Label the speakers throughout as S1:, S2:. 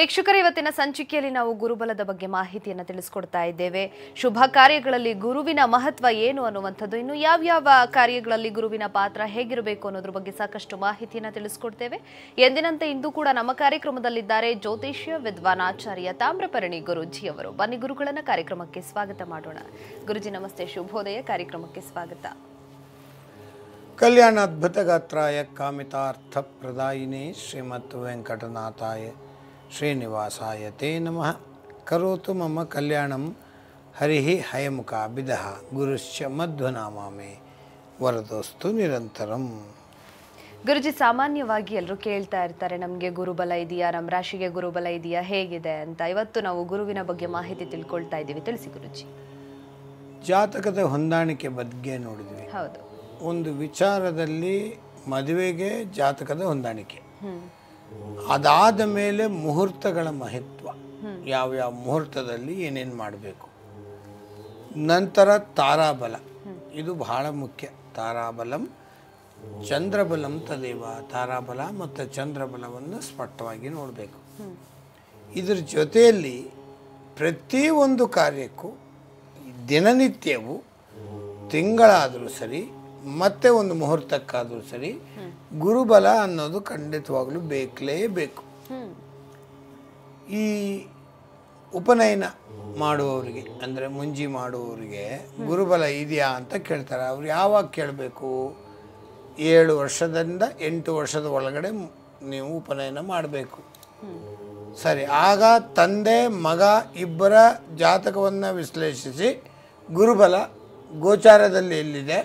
S1: ವೀಕ್ಷಕರ ಇವತ್ತಿನ ಸಂಚಿಕೆಯಲ್ಲಿ ನಾವು ಗುರುಬಲದ ಬಗ್ಗೆ ಮಾಹಿತಿಯನ್ನು ತಿಳಿಸಿಕೊಡ್ತಾ ಇದ್ದೇವೆ. ಶುಭ ಕಾರ್ಯಗಳಲ್ಲಿ ಗುರುವಿನ ಮಹತ್ವ ಏನು ಅನ್ನುವಂಥದ್ದು, ಇನ್ನು ಯಾವ ಕಾರ್ಯಗಳಲ್ಲಿ ಗುರುವಿನ ಪಾತ್ರ ಹೇಗಿರಬೇಕು ಅನ್ನೋದ್ರ ಬಗ್ಗೆ ಸಾಕಷ್ಟು ಮಾಹಿತಿಯನ್ನು ತಿಳಿಸಿಕೊಡ್ತೇವೆ. ಎಂದಿನಂತೆ ಇಂದು ಕೂಡ ನಮ್ಮ ಕಾರ್ಯಕ್ರಮದಲ್ಲಿದ್ದಾರೆ ಜ್ಯೋತಿಷ್ಯ ವಿದ್ವಾನಾಚಾರ್ಯ ತಾಮ್ರಪರ್ಣಿ ಗುರೂಜಿ ಅವರು. ಬನ್ನಿ ಗುರುಗಳನ್ನ ಕಾರ್ಯಕ್ರಮಕ್ಕೆ ಸ್ವಾಗತ ಮಾಡೋಣ. ಗುರುಜಿ ನಮಸ್ತೆ, ಶುಭೋದಯ, ಕಾರ್ಯಕ್ರಮಕ್ಕೆ ಸ್ವಾಗತ.
S2: ಕಲ್ಯಾಣ ಅದ್ಭುತ ಗಾತ್ರಾಯ ಕಾಮಿತಾರ್ಥ ಪ್ರದಾಯಿನೇ ಶ್ರೀಮತ್ ವೆಂಕಟನಾಥಾಯ ಶ್ರೀನಿವಾಸಾಯ ತೇ ನಮಃ. ಕರೋತು ಮಮ ಕಲ್ಯಾಣಂ ಹರಿಹಿ ಹಯಮುಖ ಬಿದಃ ಗುರುಶ್ಚ ಮಧ್ವನಾಮಾಮೇ ವರದೋಸ್ತು ನಿರಂತರಂ.
S1: ಗುರುಜಿ, ಸಾಮಾನ್ಯವಾಗಿ ಎಲ್ಲರೂ ಕೇಳ್ತಾ ಇರ್ತಾರೆ, ನಮಗೆ ಗುರುಬಲ ಇದೆಯಾ, ನಮ್ಮ ರಾಶಿಗೆ ಗುರುಬಲ ಇದೆಯಾ, ಹೇಗಿದೆ ಅಂತ. ಇವತ್ತು ನಾವು ಗುರುವಿನ ಬಗ್ಗೆ ಮಾಹಿತಿ ತಿಳ್ಕೊಳ್ತಾ ಇದ್ದೀವಿ. ತಿಳಿಸಿ ಗುರುಜಿ.
S2: ಜಾತಕದ ಹೊಂದಾಣಿಕೆ ಬಗ್ಗೆ ನೋಡಿದ್ವಿ.
S1: ಹೌದು.
S2: ಒಂದು ವಿಚಾರದಲ್ಲಿ ಮದುವೆಗೆ ಜಾತಕದ ಹೊಂದಾಣಿಕೆ, ಅದಾದ ಮೇಲೆ ಮುಹೂರ್ತಗಳ ಮಹತ್ವ, ಯಾವ್ಯಾವ ಮುಹೂರ್ತದಲ್ಲಿ ಏನೇನು ಮಾಡಬೇಕು. ನಂತರ ತಾರಾಬಲ, ಇದು ಬಹಳ ಮುಖ್ಯ. ತಾರಾಬಲಂ ಚಂದ್ರಬಲಂ ತದೇವ. ತಾರಾಬಲ ಮತ್ತು ಚಂದ್ರಬಲವನ್ನು ಸ್ಪಷ್ಟವಾಗಿ ನೋಡಬೇಕು. ಇದ್ರ ಜೊತೆಯಲ್ಲಿ ಪ್ರತಿಯೊಂದು ಕಾರ್ಯಕ್ಕೂ ದಿನನಿತ್ಯವೂ, ತಿಂಗಳಾದರೂ ಸರಿ, ಮತ್ತೆ ಒಂದು ಮುಹೂರ್ತಕ್ಕಾದರೂ ಸರಿ, ಗುರುಬಲ ಅನ್ನೋದು ಖಂಡಿತವಾಗ್ಲೂ ಬೇಕಲೇಬೇಕು. ಈ ಉಪನಯನ ಮಾಡುವವರಿಗೆ, ಅಂದರೆ ಮುಂಜಿ ಮಾಡುವವರಿಗೆ ಗುರುಬಲ ಇದೆಯಾ ಅಂತ ಕೇಳ್ತಾರೆ. ಅವ್ರು ಯಾವಾಗ ಕೇಳಬೇಕು? 7 ವರ್ಷದಿಂದ 8 ವರ್ಷದ ಒಳಗಡೆ ನೀವು ಉಪನಯನ ಮಾಡಬೇಕು. ಸರಿ, ಆಗ ತಂದೆ ಮಗ ಇಬ್ಬರ ಜಾತಕವನ್ನು ವಿಶ್ಲೇಷಿಸಿ ಗುರುಬಲ ಗೋಚಾರದಲ್ಲಿ ಎಲ್ಲಿದೆ,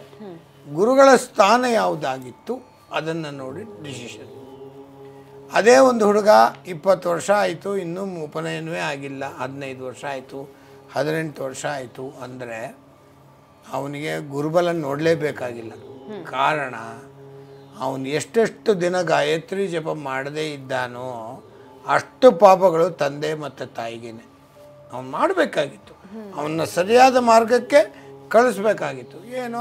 S2: ಗುರುಗಳ ಸ್ಥಾನ ಯಾವುದಾಗಿತ್ತು ಅದನ್ನು ನೋಡಿ ಡಿಸಿಷನ್. ಅದೇ ಒಂದು ಹುಡುಗ 20 ವರ್ಷ ಆಯಿತು, ಇನ್ನೂ ಉಪನಯನವೇ ಆಗಿಲ್ಲ, 15 ವರ್ಷ ಆಯಿತು, 18 ವರ್ಷ ಆಯಿತು ಅಂದರೆ ಅವನಿಗೆ ಗುರುಬಲ ನೋಡಲೇಬೇಕಾಗಿಲ್ಲ. ಕಾರಣ, ಅವನು ಎಷ್ಟೆಷ್ಟು ದಿನ ಗಾಯತ್ರಿ ಜಪ ಮಾಡದೇ ಇದ್ದಾನೋ ಅಷ್ಟು ಪಾಪಗಳು ತಂದೆ ಮತ್ತು ತಾಯಿಗೇನೆ. ಅವನು ಮಾಡಬೇಕಾಗಿತ್ತು, ಅವನ್ನ ಸರಿಯಾದ ಮಾರ್ಗಕ್ಕೆ ಕಳಿಸ್ಬೇಕಾಗಿತ್ತು. ಏನೋ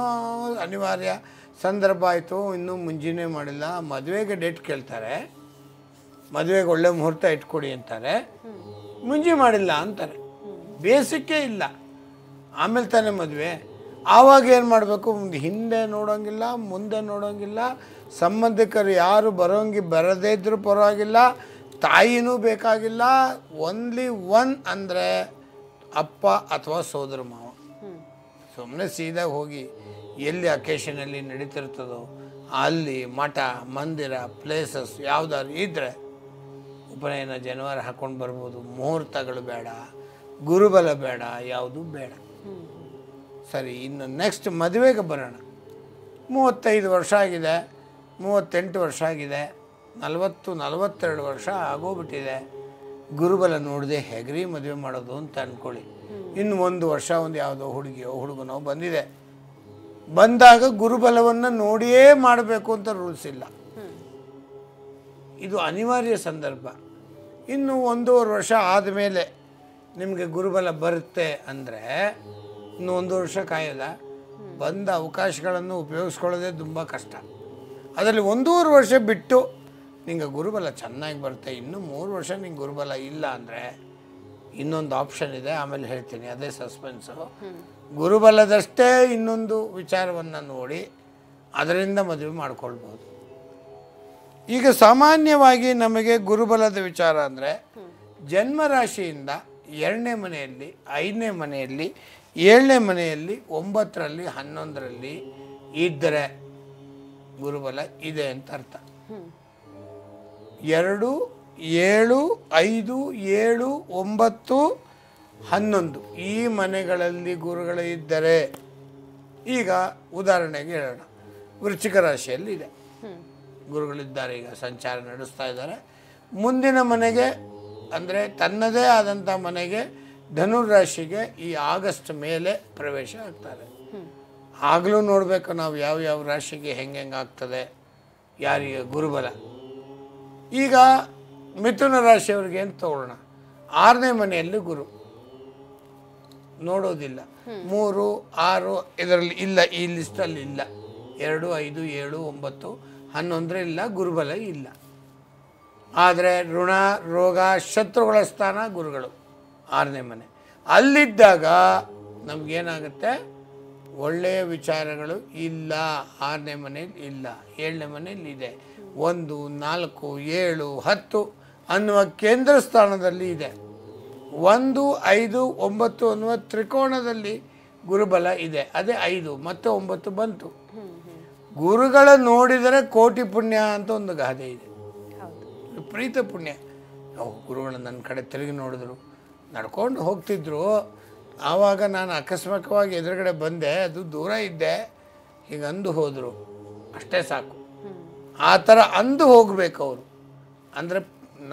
S2: ಅನಿವಾರ್ಯ ಸಂದರ್ಭ ಆಯಿತು, ಇನ್ನೂ ಮುಂಜಿನೇ ಮಾಡಿಲ್ಲ, ಮದುವೆಗೆ ಡೇಟ್ ಕೇಳ್ತಾರೆ, ಮದುವೆಗೆ ಒಳ್ಳೆ ಮುಹೂರ್ತ ಇಟ್ಕೊಡಿ ಅಂತಾರೆ, ಮುಂಜಿ ಮಾಡಿಲ್ಲ ಅಂತಾರೆ. ಬೇಸಿಕ್ಕೇ ಇಲ್ಲ, ಆಮೇಲೆ ತಾನೇ ಮದುವೆ. ಆವಾಗ ಏನು ಮಾಡಬೇಕು? ಹಿಂದೆ ನೋಡೋಂಗಿಲ್ಲ, ಮುಂದೆ ನೋಡೋಂಗಿಲ್ಲ, ಸಂಬಂಧಿಕರು ಯಾರು ಬರದೇ ಇದ್ರೂ ಪರವಾಗಿಲ್ಲ, ತಾಯಿನೂ ಬೇಕಾಗಿಲ್ಲ, ಓನ್ಲಿ ಒನ್ ಅಂದರೆ ಅಪ್ಪ ಅಥವಾ ಸೋದರ ಮಾವ. ಸುಮ್ಮನೆ ಸೀದಾ ಹೋಗಿ ಎಲ್ಲಿ ಅಕೇಶನಲ್ಲಿ ನಡೀತಿರ್ತದೋ ಅಲ್ಲಿ ಮಠ ಮಂದಿರ ಪ್ಲೇಸಸ್ ಯಾವುದಾದ್ರು ಇದ್ದರೆ ಉಪನಯನ ಜನವಾರ ಹಾಕ್ಕೊಂಡು ಬರ್ಬೋದು. ಮುಹೂರ್ತಗಳು ಬೇಡ, ಗುರುಬಲ ಬೇಡ, ಯಾವುದೂ ಬೇಡ. ಸರಿ, ಇನ್ನು ನೆಕ್ಸ್ಟ್ ಮದುವೆಗೆ ಬರೋಣ. 35 ವರ್ಷ ಆಗಿದೆ, 38 ವರ್ಷ ಆಗಿದೆ, 42 ವರ್ಷ ಆಗೋಗ್ಬಿಟ್ಟಿದೆ. ಗುರುಬಲ ನೋಡದೆ ಹೇಗ್ರಿ ಮದುವೆ ಮಾಡೋದು ಅಂತ ಅಂದ್ಕೊಳ್ಳಿ. ಇನ್ನು 1 ವರ್ಷ ಒಂದು ಯಾವುದೋ ಹುಡುಗಿಯೋ ಹುಡುಗನೋ ಬಂದಿದೆ. ಬಂದಾಗ ಗುರುಬಲವನ್ನು ನೋಡಿಯೇ ಮಾಡಬೇಕು ಅಂತ ರೂಲ್ಸ್ ಇಲ್ಲ, ಇದು ಅನಿವಾರ್ಯ ಸಂದರ್ಭ. ಇನ್ನು 1.5 ವರ್ಷ ಆದಮೇಲೆ ನಿಮಗೆ ಗುರುಬಲ ಬರುತ್ತೆ ಅಂದರೆ ಇನ್ನು 1 ವರ್ಷ ಕಾಯೋಲ್ಲ. ಬಂದ ಅವಕಾಶಗಳನ್ನು ಉಪಯೋಗಿಸ್ಕೊಳ್ಳೋದೇ ತುಂಬ ಕಷ್ಟ. ಅದರಲ್ಲಿ 1.5 ವರ್ಷ ಬಿಟ್ಟು ನಿಂಗೆ ಗುರುಬಲ ಚೆನ್ನಾಗಿ ಬರುತ್ತೆ, ಇನ್ನು 3 ವರ್ಷ ನಿಂಗೆ ಗುರುಬಲ ಇಲ್ಲ ಅಂದರೆ ಇನ್ನೊಂದು ಆಪ್ಷನ್ ಇದೆ, ಆಮೇಲೆ ಹೇಳ್ತೀನಿ, ಅದೇ ಸಸ್ಪೆನ್ಸು. ಗುರುಬಲದಷ್ಟೇ ಇನ್ನೊಂದು ವಿಚಾರವನ್ನು ನೋಡಿ ಅದರಿಂದ ಮದುವೆ ಮಾಡ್ಕೊಳ್ಬೋದು. ಈಗ ಸಾಮಾನ್ಯವಾಗಿ ನಮಗೆ ಗುರುಬಲದ ವಿಚಾರ ಅಂದರೆ ಜನ್ಮರಾಶಿಯಿಂದ 2ನೇ ಮನೆಯಲ್ಲಿ, 5ನೇ ಮನೆಯಲ್ಲಿ, 7ನೇ ಮನೆಯಲ್ಲಿ, 9ರಲ್ಲಿ, 11ರಲ್ಲಿ ಇದ್ದರೆ ಗುರುಬಲ ಇದೆ ಅಂತ ಅರ್ಥ. 2, 7, 5, 7, 9, 11 ಈ ಮನೆಗಳಲ್ಲಿ ಗುರುಗಳು ಇದ್ದರೆ, ಈಗ ಉದಾಹರಣೆಗೆ ಹೇಳೋಣ, ವೃಶ್ಚಿಕ ರಾಶಿಯಲ್ಲಿ ಇದೆ ಗುರುಗಳಿದ್ದಾರೆ, ಈಗ ಸಂಚಾರ ನಡೆಸ್ತಾ ಇದ್ದಾರೆ. ಮುಂದಿನ ಮನೆಗೆ ಅಂದರೆ ತನ್ನದೇ ಆದಂಥ ಮನೆಗೆ ಧನುರಾಶಿಗೆ ಈ ಆಗಸ್ಟ್ ಮೇಲೆ ಪ್ರವೇಶ ಆಗ್ತಾರೆ. ಆಗಲೂ ನೋಡಬೇಕು ನಾವು ಯಾವ ರಾಶಿಗೆ ಹೆಂಗೆ ಆಗ್ತದೆ, ಯಾರಿಗೆ ಗುರುಬಲ. ಈಗ ಮಿಥುನ ರಾಶಿಯವ್ರಿಗೆ ಏನು ತಗೊಳ್ಳೋಣ, 6ನೇ ಮನೆಯಲ್ಲಿ ಗುರು ನೋಡೋದಿಲ್ಲ. 3, 6 ಇದರಲ್ಲಿ ಇಲ್ಲ, ಈ ಲಿಸ್ಟಲ್ಲಿ ಇಲ್ಲ. 2, 5, 7, 9, 11 ಇಲ್ಲ, ಗುರುಬಲ ಇಲ್ಲ. ಆದರೆ ಋಣ ರೋಗ ಶತ್ರುಗಳ ಸ್ಥಾನ ಗುರುಗಳು 6ನೇ ಮನೆ. ಅಲ್ಲಿದ್ದಾಗ ನಮಗೇನಾಗುತ್ತೆ, ಒಳ್ಳೆಯ ವಿಚಾರಗಳು ಇಲ್ಲ. 6ನೇ ಮನೇಲಿ ಇಲ್ಲ, 7ನೇ ಮನೇಲಿ ಇದೆ. 1, 4, 7, 10 ಅನ್ನುವ ಕೇಂದ್ರ ಸ್ಥಾನದಲ್ಲಿ ಇದೆ. 1, 5, 9 ಅನ್ನುವ ತ್ರಿಕೋಣದಲ್ಲಿ ಗುರುಬಲ ಇದೆ. ಅದೇ 5 ಮತ್ತು 9 ಬಂತು. ಗುರುಗಳ ನೋಡಿದರೆ ಕೋಟಿ ಪುಣ್ಯ ಅಂತ ಒಂದು ಗಾದೆ ಇದೆ. ವಿಪರೀತ ಪುಣ್ಯ. ಗುರುಗಳು ನನ್ನ ಕಡೆ ತಿರುಗಿ ನೋಡಿದ್ರು, ನಡ್ಕೊಂಡು ಹೋಗ್ತಿದ್ರು. ಆವಾಗ ನಾನು ಅಕಸ್ಮಾತ್ವಾಗಿ ಎದುರುಗಡೆ ಬಂದೆ, ಅದು ದೂರ ಇದ್ದೆ, ಹೀಗೆ ಅಂದು ಹೋದರು, ಅಷ್ಟೇ ಸಾಕು. ಆ ಥರ ಅಂದು ಹೋಗಬೇಕು ಅವರು, ಅಂದರೆ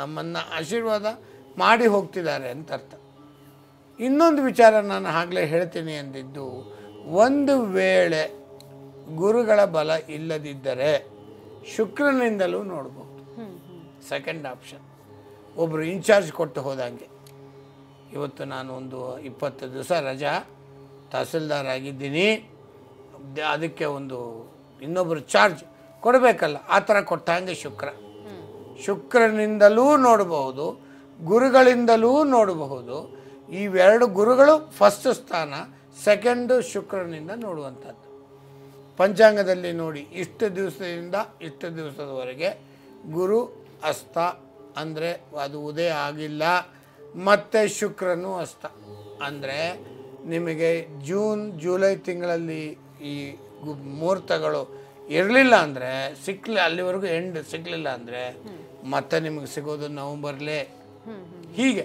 S2: ನಮ್ಮನ್ನು ಆಶೀರ್ವಾದ ಮಾಡಿ ಹೋಗ್ತಿದ್ದಾರೆ ಅಂತ ಅರ್ಥ. ಇನ್ನೊಂದು ವಿಚಾರ ನಾನು ಆಗಲೇ ಹೇಳ್ತೀನಿ ಅಂದಿದ್ದು, ಒಂದು ವೇಳೆ ಗುರುಗಳ ಬಲ ಇಲ್ಲದಿದ್ದರೆ ಶುಕ್ರನಿಂದಲೂ ನೋಡ್ಬೋದು. ಸೆಕೆಂಡ್ ಆಪ್ಷನ್, ಒಬ್ಬರು ಇನ್ಚಾರ್ಜ್ ಕೊಟ್ಟು ಹೋದಂಗೆ. ಇವತ್ತು ನಾನು ಒಂದು 20 ದಿವಸ ರಜಾ, ತಹಸೀಲ್ದಾರ್ ಆಗಿದ್ದೀನಿ, ಅದಕ್ಕೆ ಒಂದು ಇನ್ನೊಬ್ಬರು ಚಾರ್ಜ್ ಕೊಡಬೇಕಲ್ಲ, ಆ ಥರ ಕೊಟ್ಟಂಗೆ ಶುಕ್ರನಿಂದಲೂ ನೋಡಬಹುದು, ಗುರುಗಳಿಂದಲೂ ನೋಡಬಹುದು. ಇವೆರಡು ಗುರುಗಳು ಫಸ್ಟ್ ಸ್ಥಾನ, ಸೆಕೆಂಡು ಶುಕ್ರನಿಂದ ನೋಡುವಂಥದ್ದು. ಪಂಚಾಂಗದಲ್ಲಿ ನೋಡಿ, ಇಷ್ಟು ದಿವಸದಿಂದ ಇಷ್ಟು ದಿವಸದವರೆಗೆ ಗುರು ಅಸ್ತ ಅಂದರೆ ಅದು ಉದಯ ಆಗಿಲ್ಲ, ಮತ್ತು ಶುಕ್ರನು ಅಸ್ತ ಅಂದರೆ ನಿಮಗೆ ಜೂನ್ ಜುಲೈ ತಿಂಗಳಲ್ಲಿ ಈ ಮುಹೂರ್ತಗಳು ಇರಲಿಲ್ಲ ಅಂದರೆ ಅಲ್ಲಿವರೆಗೂ ಎಂಡ್ ಸಿಗಲಿಲ್ಲ ಅಂದರೆ ಮತ್ತೆ ನಿಮಗೆ ಸಿಗೋದು ನವಂಬರ್ಲೇ. ಹೀಗೆ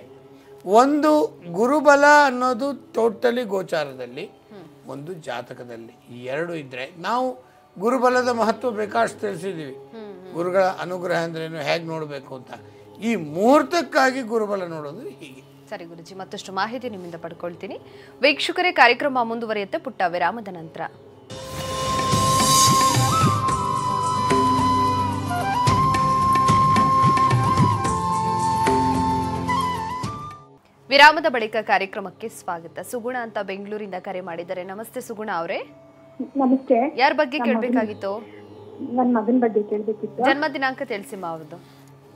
S2: ಒಂದು ಗುರುಬಲ ಅನ್ನೋದು ಟೋಟಲಿ ಗೋಚಾರದಲ್ಲಿ, ಒಂದು ಜಾತಕದಲ್ಲಿ. ಈ ಎರಡು ಇದ್ದರೆ ನಾವು ಗುರುಬಲದ ಮಹತ್ವ ಬೇಕಾಷ್ಟು ತಿಳಿಸಿದ್ದೀವಿ. ಗುರುಗಳ ಅನುಗ್ರಹ ಅಂದ್ರೇನು, ಹೇಗೆ ನೋಡಬೇಕು ಅಂತ. ಈ ಮುಹೂರ್ತಕ್ಕಾಗಿ ಗುರುಬಲ ನೋಡೋದು ಹೀಗೆ.
S1: ಸರಿ ಗುರುಜಿ, ಮತ್ತಷ್ಟು ಮಾಹಿತಿ ನಿಮ್ಮಿಂದ ಪಡ್ಕೊಳ್ತೀನಿ. ವೀಕ್ಷಕರೇ, ಕಾರ್ಯಕ್ರಮ ಮುಂದುವರಿಯುತ್ತೆ ಪುಟ್ಟ ವಿರಾಮದ ನಂತರ. ವಿರಾಮದ ಬಳಿಕ ಕಾರ್ಯಕ್ರಮಕ್ಕೆ ಸ್ವಾಗತ. ಸುಗುಣ ಅಂತ ಬೆಂಗಳೂರಿಂದ ಕರೆ ಮಾಡಿದ್ದಾರೆ. ನಮಸ್ತೆ ಸುಗುಣ ಅವರೇ.
S3: ನಮಸ್ತೆ.
S1: ಯಾರ ಬಗ್ಗೆ ಕೇಳಬೇಕಾಗಿತ್ತು?
S3: ನನ್ನ ಮಗನ ಬಗ್ಗೆ ಕೇಳಬೇಕಿತ್ತು.
S1: ಜನ್ಮ ದಿನಾಂಕ ತಿಳಿಸಿಮ್ಮ ಅವ್ರದ್ದು.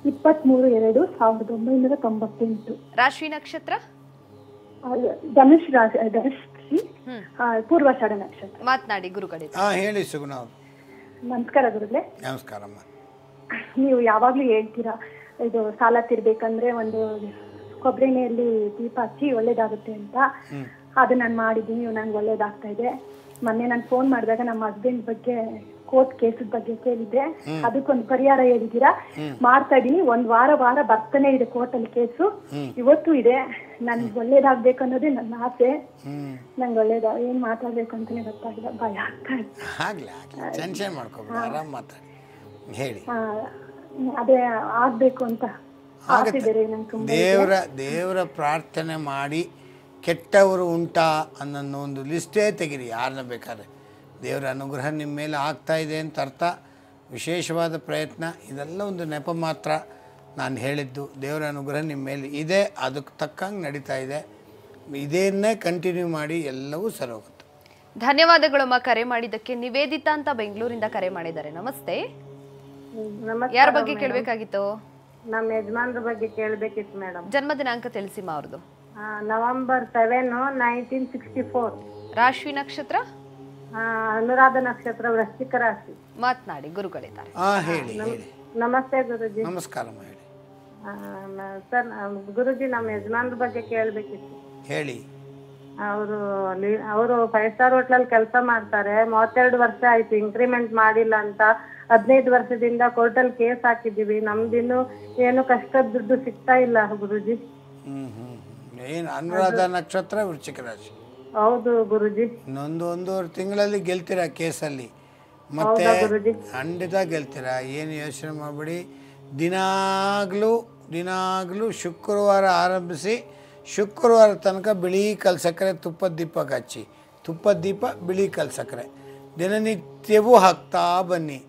S3: 23/2/1998.
S1: ರಾಶಿ ನಕ್ಷತ್ರ
S3: ಧನುಷ್ ರಾಶಿ, ಪೂರ್ವಾಷಾಢ ನಕ್ಷತ್ರ.
S1: ಮಾತನಾಡಿ ಗುರುಗಳೇ.
S2: ಹೇಳಿ ಸುಗುಣ ಅವರು.
S3: ನಮಸ್ಕಾರ ಗುರುಗಳೇ.
S2: ನಮಸ್ಕಾರಮ್ಮ.
S3: ನೀವು ಯಾವಾಗ್ಲೂ ಹೇಳ್ತೀರಾ, ಇದು ಸಾಲ ತೀರ್ಬೇಕಂದ್ರೆ ಒಂದು ಕೊಬ್ಬರಿ ಎಣ್ಣೆಯಲ್ಲಿ ದೀಪ ಹಚ್ಚಿ ಒಳ್ಳೇದಾಗುತ್ತೆ ಅಂತ. ಅದು ನಾನು ಮಾಡಿದ್ದೀನಿ, ನಂಗೆ ಒಳ್ಳೇದಾಗ್ತಾ ಇದೆ. ಮೊನ್ನೆ ನಾನು ಫೋನ್ ಮಾಡಿದಾಗ ನಮ್ಮ ಹಸ್ಬೆಂಡ್ ಬಗ್ಗೆ ಕೋರ್ಟ್ ಕೇಸದ ಬಗ್ಗೆ ಕೇಳಿದ್ದೆ, ಅದಕ್ಕೊಂದು ಪರಿಹಾರ ಹೇಳಿದ್ದೀರಾ. ಮಾಡ್ತಾ ಇದೀನಿ. ಒಂದ್ ವಾರ ಬರ್ತಾನೆ ಇದೆ ಕೋರ್ಟಲ್ಲಿ ಕೇಸು. ಇವತ್ತು ಇದೆ. ನನ್ಗೆ ಒಳ್ಳೇದಾಗ್ಬೇಕು ಅನ್ನೋದೇ ನನ್ನ ಆಸೆ. ನಂಗೆ ಏನ್ ಮಾತಾಡ್ಬೇಕು ಅಂತಾನೆ ಗೊತ್ತಾಗಿಲ್ಲ, ಭಯ ಆಗ್ತಾ ಇದೆ. ಅದೇ ಆಗ್ಬೇಕು ಅಂತ ಆಸೆ ಬೇರೆ ನಂಗೆ ತುಂಬಾ.
S2: ದೇವರ ಪ್ರಾರ್ಥನೆ ಮಾಡಿ ಕೆಟ್ಟವರು ಉಂಟಾ ಅನ್ನೋ ಒಂದು ಲಿಸ್ಟೇ ತೆಗಿರಿ, ಯಾರನ್ನ ಬೇಕಾದ್ರೆ. ದೇವರ ಅನುಗ್ರಹ ನಿಮ್ಮ ಮೇಲೆ ಆಗ್ತಾ ಇದೆ ಅಂತ ಅರ್ಥ. ವಿಶೇಷವಾದ ಪ್ರಯತ್ನ ಇದೆಲ್ಲ ಒಂದು ನೆಪ ಮಾತ್ರ. ನಾನು ಹೇಳಿದ್ದು ದೇವರ ಅನುಗ್ರಹ ನಿಮ್ಮ ಮೇಲೆ ಇದೆ, ಅದಕ್ಕೆ ತಕ್ಕಂಗೆ ನಡೀತಾ ಇದೆ. ಇದನ್ನೇ ಕಂಟಿನ್ಯೂ ಮಾಡಿ, ಎಲ್ಲವೂ ಸರಿ ಹೋಗುತ್ತೆ.
S1: ಧನ್ಯವಾದಗಳಮ್ಮ ಕರೆ ಮಾಡಿದ್ದಕ್ಕೆ. ನಿವೇದಿತಾ ಅಂತ ಬೆಂಗಳೂರಿಂದ ಕರೆ ಮಾಡಿದ್ದಾರೆ. ನಮಸ್ತೆ. ಯಾರ ಬಗ್ಗೆ ಕೇಳಬೇಕಾಗಿತ್ತು?
S4: ನಮ್ಮ ಯಜಮಾನ್ರ ಬಗ್ಗೆ ಕೇಳಬೇಕಿತ್ತು ಮೇಡಮ್.
S1: ಜನ್ಮ ದಿನಾಂಕ ತಿಳಿಸಿಮ್ಮ ಅವ್ರದ್ದು.
S4: ನವೆಂಬರ್ 7, 1964.
S1: ರಾಶಿ ನಕ್ಷತ್ರ
S4: ಅನುರಾಧ ನಕ್ಷತ್ರ, ವೃಶ್ಚಿಕ ರಾಶಿ.
S1: ಮಾತನಾಡಿ ಗುರುಗಳಿದ್ದಾರೆ.
S2: ಹೇಳಿ.
S4: ನಮಸ್ತೆ ಗುರುಜಿ.
S2: ನಮಸ್ಕಾರಮ್ಮ, ಹೇಳಿ.
S4: ಸರ್, ಗುರುಜಿ ನಮ್ಮ ಯಜಮಾನ್ರ ಬಗ್ಗೆ ಕೇಳಬೇಕಿತ್ತು.
S2: ಹೇಳಿ.
S4: ಅವರು 5 ಸ್ಟಾರ್ ಹೋಟ್ಲಲ್ಲಿ ಕೆಲಸ ಮಾಡ್ತಾರೆ. 32 ವರ್ಷ ಆಯ್ತು, ಇನ್ಕ್ರಿಮೆಂಟ್ ಮಾಡಿಲ್ಲ ಅಂತ 15 ವರ್ಷದಿಂದ ಕೋರ್ಟಲ್ಲಿ ಕೇಸ್ ಹಾಕಿದ್ದೀವಿ. ನಮ್ದಿನ್ನು ಏನು ಕಷ್ಟದ ದುಡ್ಡು ಸಿಗ್ತಾ ಇಲ್ಲ ಗುರುಜಿ.
S2: ಏನು ಅನುರಾಧ ನಕ್ಷತ್ರ, ವೃಶ್ಚಿಕ ರಾಶಿ.
S4: ಹೌದು ಗುರುಜಿ.
S2: ಒಂದೂವರೆ ತಿಂಗಳಲ್ಲಿ ಗೆಲ್ತೀರಾ ಕೇಸಲ್ಲಿ, ಮತ್ತೆ ಖಂಡಿತ ಗೆಲ್ತೀರಾ. ಏನು ಯೋಚನೆ ಮಾಡಬೇಡಿ. ದಿನಾಗ್ಲೂ ಶುಕ್ರವಾರ ಆರಂಭಿಸಿ ಶುಕ್ರವಾರ ತನಕ ಬಿಳಿ ಕಲ್ಸಕ್ಕರೆ ತುಪ್ಪದ ದೀಪ ಹಚ್ಚಿ, ತುಪ್ಪದ ದೀಪ ಬಿಳಿ ಕಲ್ಸಕ್ಕರೆ ದಿನನಿತ್ಯವೂ ಹಾಕ್ತಾ ಬನ್ನಿ.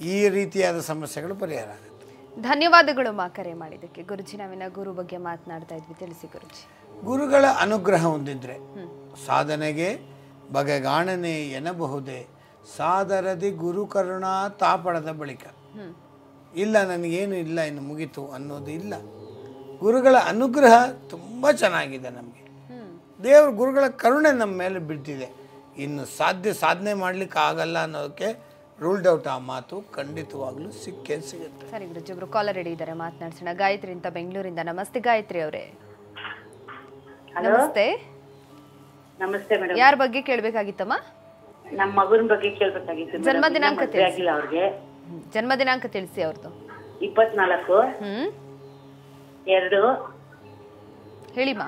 S2: ಈ ರೀತಿಯಾದ ಸಮಸ್ಯೆಗಳು ಪರಿಹಾರ ಆಗುತ್ತೆ.
S1: ಧನ್ಯವಾದಗಳು ಮಾ ಕರೆ ಮಾಡಿದ್ದಕ್ಕೆ. ಗುರುಜಿ, ನಾವಿನ ಗುರು ಬಗ್ಗೆ ಮಾತನಾಡ್ತಾ ಇದ್ವಿ, ತಿಳಿಸಿ ಗುರುಜಿ.
S2: ಗುರುಗಳ ಅನುಗ್ರಹ ಹೊಂದಿದ್ರೆ ಸಾಧನೆಗೆ ಬಗೆಗಾಣನೆ ಎನ್ನಬಹುದೇ, ಸಾದರದಿ ಗುರು ಕರುಣಾ ತಾಪಡದ ಬಳಿಕ. ಇಲ್ಲ ನನಗೇನು ಇಲ್ಲ ಇನ್ನು ಮುಗೀತು ಅನ್ನೋದು ಇಲ್ಲ. ಗುರುಗಳ ಅನುಗ್ರಹ ತುಂಬ ಚೆನ್ನಾಗಿದೆ ನಮಗೆ. ದೇವ್ರ ಗುರುಗಳ ಕರುಣೆ ನಮ್ಮ ಮೇಲೆ ಬಿದ್ದಿದೆ. ಇನ್ನು ಸಾಧನೆ ಮಾಡಲಿಕ್ಕೆ ಆಗಲ್ಲ ಅನ್ನೋದಕ್ಕೆ ರೂಲ್ಡ್ ಔಟ್ ಆ ಮಾತು ಖಂಡಿತವಾಗ್ಲೂ ಸಿಕ್ಕೇ ಸಿಗುತ್ತೆ.
S1: ಸರಿ ಗುರುಜಿ, ಒಬ್ರು ಕಾಲರ್ ರೆಡಿ ಇದ್ದಾರೆ, ಮಾತನಾಡ್ಸೋಣ. ಗಾಯತ್ರಿ ಅಂತ ಬೆಂಗಳೂರಿಂದ. ನಮಸ್ತೆ ಗಾಯತ್ರಿ ಅವರೇ. ನಮಸ್ತೆ.
S5: ನಮಸ್ತೆ ಮೇಡಮ್.
S1: ಯಾರ ಬಗ್ಗೆ ಕೇಳಬೇಕಾಗಿತ್ತಮ್ಮ?
S5: ನಮ್ಮ ಮಗನ ಬಗ್ಗೆ ಕೇಳಬೇಕಾಗಿತ್ತು.
S1: ಜನ್ಮ ದಿನಾಂಕ ತಿಳಿಸಿ.
S5: ಅವ್ರಿಗೆ
S1: ಜನ್ಮ ದಿನಾಂಕ ತಿಳಿಸಿ ಅವ್ರದ್ದು.
S5: 24/2
S1: ಹೇಳಿಮ್ಮ.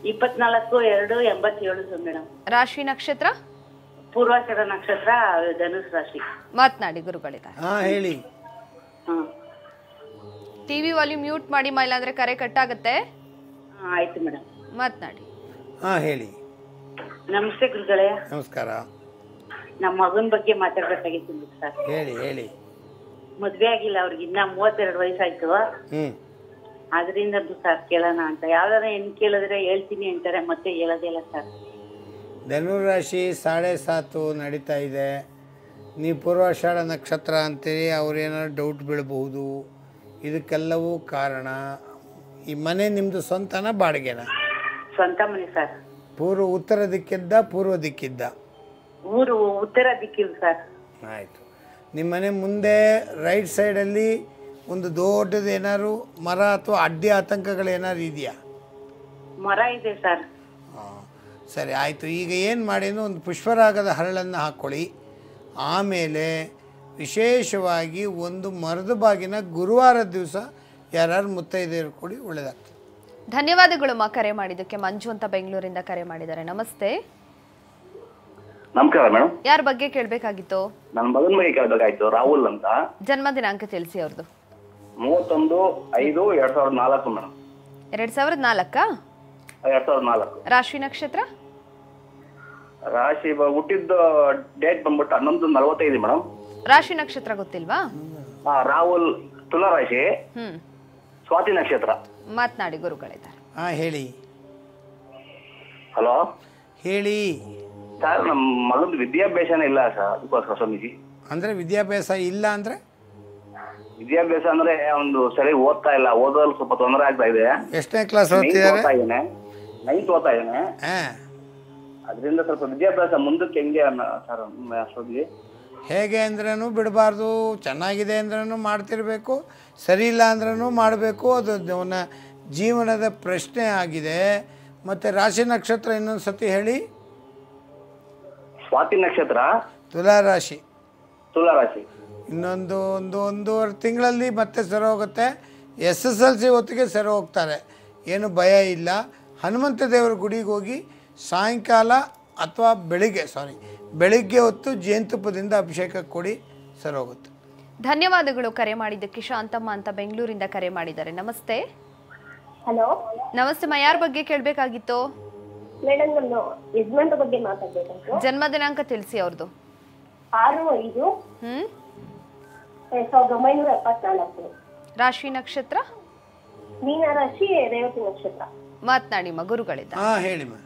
S5: 24/2/87 ಮೇಡಮ್.
S1: ರಾಶಿ ನಕ್ಷತ್ರ?
S5: ಪೂರ್ವಾಷಾಢ ನಕ್ಷತ್ರ, ಧನುಸ್ ರಾಶಿ.
S1: ಮಾತನಾಡಿ ಗುರುಗಳಿದ್ದಾರೆ.
S2: ಹೇಳಿ.
S1: ಟಿವಿ ವಾಲ್ಯೂಮ್ ಮ್ಯೂಟ್ ಮಾಡಿ, ಇಲ್ಲಾಂದ್ರೆ ಕರೆ ಕಟ್ಟಾಗತ್ತೆ.
S5: ಆಯ್ತು ಮೇಡಮ್,
S1: ಮಾತನಾಡಿ.
S2: ಹೇಳಿ.
S5: ನಮಸ್ತೆ ಗುರುಗಳೇ.
S2: ನಮಸ್ಕಾರ.
S5: ನಮ್ಮ ಮಗನ ಬಗ್ಗೆ ಮಾತಾಡ್ಬೇಕಾಗಿತ್ತು ಸರ್.
S2: ಹೇಳಿ.
S5: ಮದ್ವೆ ಆಗಿಲ್ಲ ಅವ್ರಿಗೆ, ಇನ್ನ 32 ವಯಸ್ಸಾಯ್ತು. ಅದರಿಂದ ಸರ್ ಕೇಳೋಣ ಅಂತ. ಯಾವ್ದಾರ ಹೆಣ್ಣು ಕೇಳಿದ್ರೆ ಹೇಳ್ತೀನಿ ಅಂತಾರೆ, ಮತ್ತೆ ಹೇಳೋದಿಲ್ಲ ಸರ್.
S2: ಧನುರಾಶಿ 7.5 ನಡೀತಾ ಇದೆ. ನೀವು ಪೂರ್ವಾಷಾಢ ನಕ್ಷತ್ರ ಅಂತೀರಿ, ಅವ್ರೇನಾದ್ರು ಡೌಟ್ ಬೀಳಬಹುದು. ಇದಕ್ಕೆಲ್ಲವೂ ಕಾರಣ ಈ ಮನೆ ನಿಮ್ಮದು ಸ್ವಂತನ ಬಾಡಿಗೆನ?
S5: ಸ್ವಂತ ಮನೆ ಸರ್.
S2: ಉತ್ತರ ದಿಕ್ಕಿದ್ದ ಪೂರ್ವ ದಿಕ್ಕಿದ್ದ?
S5: ಊರು ಉತ್ತರ ದಿಕ್ಕಿಲ್ಲ ಸರ್.
S2: ಆಯಿತು. ನಿಮ್ಮ ಮನೆ ಮುಂದೆ ರೈಟ್ ಸೈಡಲ್ಲಿ ಒಂದು ದೊಡ್ಡದು ಏನಾದ್ರು ಮರ ಅಥವಾ ಅಡ್ಡಿ ಆತಂಕಗಳು ಏನಾದ್ರು ಇದೆಯಾ?
S5: ಮರ ಇದೆ ಸರ್.
S2: ಸರಿ ಆಯಿತು. ಈಗ ಏನು ಮಾಡಿನೋ ಒಂದು ಪುಷ್ಪರಾಗದ ಹರಳನ್ನು ಹಾಕ್ಕೊಳ್ಳಿ. ಆಮೇಲೆ ವಿಶೇಷವಾಗಿ ಒಂದು ಮರದ ಬಾಗಿನ ಗುರುವಾರದ ದಿವಸ ಯಾರು ಮುತ್ತೈದೆಯರು ಕೊಡಿ, ಒಳ್ಳೆಯದಾಗ್ತದೆ.
S1: ಧನ್ಯವಾದಗಳು ಮಾ ಕರೆ ಮಾಡಿದ್ದಕ್ಕೆ. ಮಂಜು ಅಂತ ಬೆಂಗಳೂರಿಂದ ಕರೆ ಮಾಡಿದ್ದಾರೆ. ನಮಸ್ತೆ.
S6: ನಮಸ್ಕಾರ ಮೇಡಮ್.
S1: ಯಾರ ಬಗ್ಗೆ ಕೇಳಬೇಕಾಗಿತ್ತು?
S6: ನನ್ನ ಮಗನ ಬಗ್ಗೆ ಕೇಳಬೇಕಾಯ್ತು. ರಾಹುಲ್ ಅಂತ.
S1: ಜನ್ಮ ದಿನಾಂಕ ತಿಳಿಸಿ ಅವ್ರದ್ದು.
S6: 31/5/2004 ಮೇಡಮ್.
S1: 2004?
S6: 2004.
S1: ರಾಶಿ ನಕ್ಷತ್ರ?
S6: ರಾಶಿ ಹುಟ್ಟಿದ ಡೇಟ್ ಬಂದ್ಬಿಟ್ಟು 11/45 ಮೇಡಮ್.
S1: ರಾಶಿ ನಕ್ಷತ್ರ ಗೊತ್ತಿಲ್ವಾ?
S6: ರಾಹುಲ್ ತುಲಾ ರಾಶಿ, ಸ್ವಾತಿ ನಕ್ಷತ್ರ.
S1: ಮಾತನಾಡಿ ಗುರುಗಳಿದ್ದಾರೆ.
S2: ಹೇಳಿ.
S6: ಹಲೋ
S2: ಹೇಳಿ
S6: ಸರ್. ನಮ್ಮ ಮಗನ ವಿದ್ಯಾಭ್ಯಾಸನೇ ಇಲ್ಲ ಸರ್, ಅದಕ್ಕೋಸ್ಕರ ಸ್ವಾಮೀಜಿ.
S2: ಅಂದರೆ ವಿದ್ಯಾಭ್ಯಾಸ ಇಲ್ಲ ಅಂದರೆ?
S6: ವಿದ್ಯಾಭ್ಯಾಸ ಅಂದ್ರೆ ಒಂದು ಸರಿ ಓದ್ತಾ ಇಲ್ಲ, ಓದೋದು ಸ್ವಲ್ಪ ತೊಂದರೆ ಆಗ್ತಾ ಇದೆ.
S2: ಎಷ್ಟನೇ ಕ್ಲಾಸ್ ಓದ್ತಿದ್ದಾರೆ?
S6: 9th ಓದ್ತಾ ಇದ್ದಾನೆ. ಅದರಿಂದ ಸ್ವಲ್ಪ ವಿದ್ಯಾಭ್ಯಾಸ ಮುಂದಕ್ಕೆ ಹೆಂಗೆ ಸರ್ ಸ್ವಾಮೀಜಿ?
S2: ಹೇಗೆ ಅಂದ್ರೂ ಬಿಡಬಾರ್ದು. ಚೆನ್ನಾಗಿದೆ ಅಂದ್ರೂ ಮಾಡ್ತಿರ್ಬೇಕು, ಸರಿ ಇಲ್ಲ ಅಂದ್ರೂ ಮಾಡಬೇಕು. ಅದು ಅವನ ಜೀವನದ ಪ್ರಶ್ನೆ ಆಗಿದೆ. ಮತ್ತು ರಾಶಿ ನಕ್ಷತ್ರ ಇನ್ನೊಂದು ಸತಿ ಹೇಳಿ.
S6: ಸ್ವಾತಿ ನಕ್ಷತ್ರ,
S2: ತುಲಾ ರಾಶಿ.
S6: ತುಲಾ ರಾಶಿ.
S2: ಒಂದೂವರೆ ತಿಂಗಳಲ್ಲಿ ಮತ್ತೆ ಸರಿ ಹೋಗುತ್ತೆ. SSLC ಹೊತ್ತಿಗೆ ಸರಿ ಹೋಗ್ತಾರೆ, ಏನು ಭಯ ಇಲ್ಲ. ಹನುಮಂತ ದೇವರ ಗುಡಿಗೆ ಹೋಗಿ ಸಾಯಂಕಾಲ ಅಥವಾ ಬೆಳಿಗ್ಗೆ ಹೊತ್ತು ಜೇನುತುಪ್ಪದಿಂದ ಅಭಿಷೇಕ ಕೊಡಿ, ಸರಿ ಹೋಗುತ್ತೆ.
S1: ಧನ್ಯವಾದಗಳು ಕರೆ ಮಾಡಿದ್ದಕ್ಕೆ. ಶಾಂತಮ್ಮ ಅಂತ ಬೆಂಗಳೂರಿಂದ ಕರೆ ಮಾಡಿದ್ದಾರೆ. ನಮಸ್ತೆ.
S3: ಹಲೋ
S1: ನಮಸ್ತೆ ಮಾ, ಯಾರ ಬಗ್ಗೆ ಕೇಳಬೇಕಾಗಿತ್ತು?
S3: ಮೇಡಮ್, ನನ್ನ ಯಜಮಾನ್ರ ಬಗ್ಗೆ ಮಾತಾಡ್ಬೇಕಾಯ್ತು.
S1: ಜನ್ಮ ದಿನಾಂಕ ತಿಳಿಸಿ ಅವ್ರದ್ದು.
S3: 6/5/1974.
S1: ರಾಶಿ ನಕ್ಷತ್ರ?
S3: ಮೀನ ರಾಶಿ, ರೇವತಿ ನಕ್ಷತ್ರ.
S1: ಮಾತನಾಡಿ ಮ, ಗುರುಗಳಿದ್ದ.
S2: ಹೇಳಿ ಮಾ.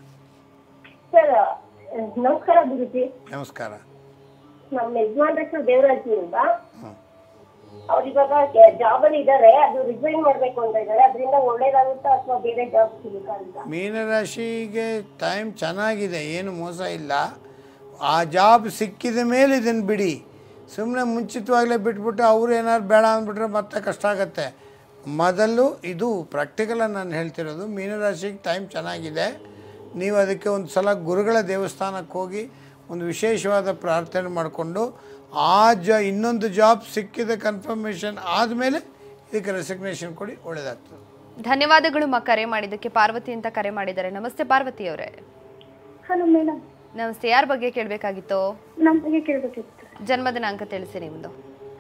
S3: ಸರ್ ನಮಸ್ಕಾರ ಗುರುಜಿ.
S2: ನಮಸ್ಕಾರ.
S3: ನಮ್ಮ ಯಜಮಾನ್ರ ಹೆಸರು ದೇವರಾಜ್ ಅಂತ. ಅವ್ರು ಇವಾಗ ಜಾಬ್ ಅಲ್ಲಿ ಇದಾರೆ, ಅದು ರಿಸೈನ್ ಮಾಡ್ಬೇಕು ಅಂತ ಇದ್ದಾರೆ. ಅದರಿಂದ ಒಳ್ಳೇದಾಗುತ್ತಾ ಅಥವಾ ಬೇರೆ ಜಾಬ್ ಸಿಗುತ್ತಾ ಅಂತ?
S2: ಮೀನರಾಶಿಗೆ ಟೈಮ್ ಚೆನ್ನಾಗಿದೆ, ಏನು ಮೋಸ ಇಲ್ಲ. ಆ ಜಾಬ್ ಸಿಕ್ಕಿದ ಮೇಲೆ ಇದನ್ನು ಬಿಡಿ. ಸುಮ್ಮನೆ ಮುಂಚಿತವಾಗಲೇ ಬಿಟ್ಬಿಟ್ಟು ಅವ್ರು ಏನಾದ್ರು ಬೇಡ ಅಂದ್ಬಿಟ್ರೆ ಮತ್ತೆ ಕಷ್ಟ ಆಗುತ್ತೆ. ಮೊದಲು ಇದು ಪ್ರಾಕ್ಟಿಕಲಾಗಿ ನಾನು ಹೇಳ್ತಿರೋದು. ಮೀನರಾಶಿಗೆ ಟೈಮ್ ಚೆನ್ನಾಗಿದೆ. ನೀವು ಅದಕ್ಕೆ ಒಂದು ಸಲ ಗುರುಗಳ ದೇವಸ್ಥಾನಕ್ಕೆ ಹೋಗಿ ಒಂದು ವಿಶೇಷವಾದ ಪ್ರಾರ್ಥನೆ ಮಾಡಿಕೊಂಡು ಇನ್ನೊಂದು ಜಾಬ್ ಸಿಕ್ಕಿದ ಕನ್ಫರ್ಮೇಷನ್ ಆದಮೇಲೆ ಇದಕ್ಕೆ ರೆಸಿಗ್ನೇಷನ್ ಕೊಡಿ, ಒಳ್ಳೆಯದಾಗ್ತದೆ.
S1: ಧನ್ಯವಾದಗಳು ಮಾ ಕರೆ ಮಾಡಿದ್ದಕ್ಕೆ. ಪಾರ್ವತಿ ಅಂತ ಕರೆ ಮಾಡಿದ್ದಾರೆ. ನಮಸ್ತೆ ಪಾರ್ವತಿ ಅವರೇ.
S3: Hello madam.
S1: ನಮಸ್ತೆ. ಯಾರ ಬಗ್ಗೆ ಕೇಳಬೇಕಾಗಿತ್ತು?
S3: ನಮ್ಮ ಬಗ್ಗೆ ಕೇಳಬೇಕಿತ್ತು.
S1: ಜನ್ಮ ದಿನಾಂಕ ತಿಳಿಸಿ ನಿಮ್ಮದು.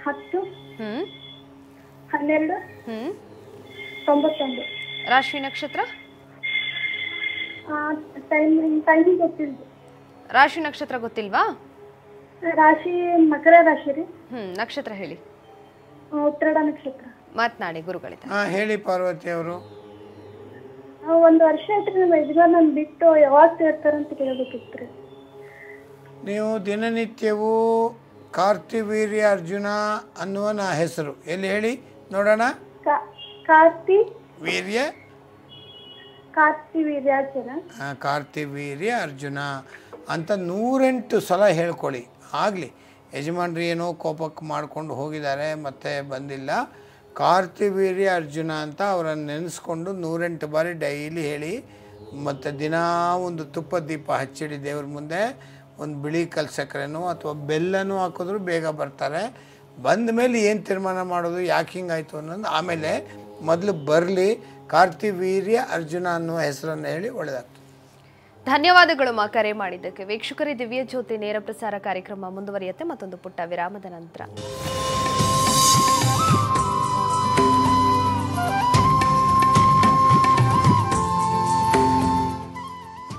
S3: 10/12/91.
S1: ರಾಶಿ ನಕ್ಷತ್ರ?
S3: ಟೈಮ್ ಗೊತ್ತಿಲ್ಲ.
S1: ರಾಶಿ ನಕ್ಷತ್ರ ಗೊತ್ತಿಲ್ವಾ?
S3: ರಾಶಿ ಮಕರ ರಾಶಿ ರೀ.
S1: ನಕ್ಷತ್ರ ಹೇಳಿ.
S3: ಉತ್ತರಾಡ ನಕ್ಷತ್ರ.
S1: ಮಾತನಾಡಿ ಗುರುಗಳಿದ್ದಾರೆ.
S2: ಹೇಳಿ ಪಾರ್ವತಿ ಅವರು.
S3: 1 ವರ್ಷ ಆಯ್ತು ನಮ್ಮ ಯಜಮಾನ್ ನನ್ನ ಬಿಟ್ಟು ಯಾವಾಗ ಸೇರ್ತಾರಂತ ಕೇಳಬೇಕಿತ್ತು.
S2: ನೀವು ದಿನನಿತ್ಯವೂ ಕಾರ್ತಿವೀರ್ಯ ಅರ್ಜುನ ಅನ್ನುವ ಹೆಸರು ಎಲ್ಲಿ ಹೇಳಿ ನೋಡೋಣ. ಕಾರ್ತಿವೀರ್ಯ ಅರ್ಜುನ ಅಂತ 108 ಸಲ ಹೇಳ್ಕೊಳ್ಳಿ. ಆಗಲಿ, ಯಜಮಾನ್ರಿ ಏನೋ ಕೋಪಕ್ಕೆ ಮಾಡ್ಕೊಂಡು ಹೋಗಿದ್ದಾರೆ ಮತ್ತೆ ಬಂದಿಲ್ಲ. ಕಾರ್ತಿವೀರ್ಯ ಅರ್ಜುನ ಅಂತ ಅವರನ್ನು ನೆನೆಸ್ಕೊಂಡು 108 ಬಾರಿ ಡೈಲಿ ಹೇಳಿ. ಮತ್ತು ದಿನ ಒಂದು ತುಪ್ಪದ ದೀಪ ಹಚ್ಚಿಡಿ ದೇವ್ರ ಮುಂದೆ. ಒಂದು ಬಿಳಿ ಕಲ್ಸಕ್ರೆನೋ ಅಥವಾ ಬೆಲ್ಲನೂ ಹಾಕಿದ್ರು ಬೇಗ ಬರ್ತಾರೆ. ಬಂದ ಮೇಲೆ ಏನು ತೀರ್ಮಾನ ಮಾಡೋದು, ಯಾಕೆ ಹಿಂಗಾಯಿತು ಅನ್ನೋದು ಆಮೇಲೆ. ಮೊದಲು ಬರಲಿ, ಕಾರ್ತಿವೀರ್ಯ ಅರ್ಜುನ ಅನ್ನುವ ಹೆಸರನ್ನು ಹೇಳಿ ಒಳ್ಳೆಯದಾಗ್ತದೆ.
S1: ಧನ್ಯವಾದಗಳು ಮಾ ಕರೆ ಮಾಡಿದ್ದಕ್ಕೆ. ವೀಕ್ಷಕರೇ, ದಿವ್ಯ ಜ್ಯೋತಿ ನೇರ ಪ್ರಸಾರ ಕಾರ್ಯಕ್ರಮ ಮುಂದುವರಿಯುತ್ತೆ ಮತ್ತೊಂದು ಪುಟ್ಟ ವಿರಾಮದ ನಂತರ.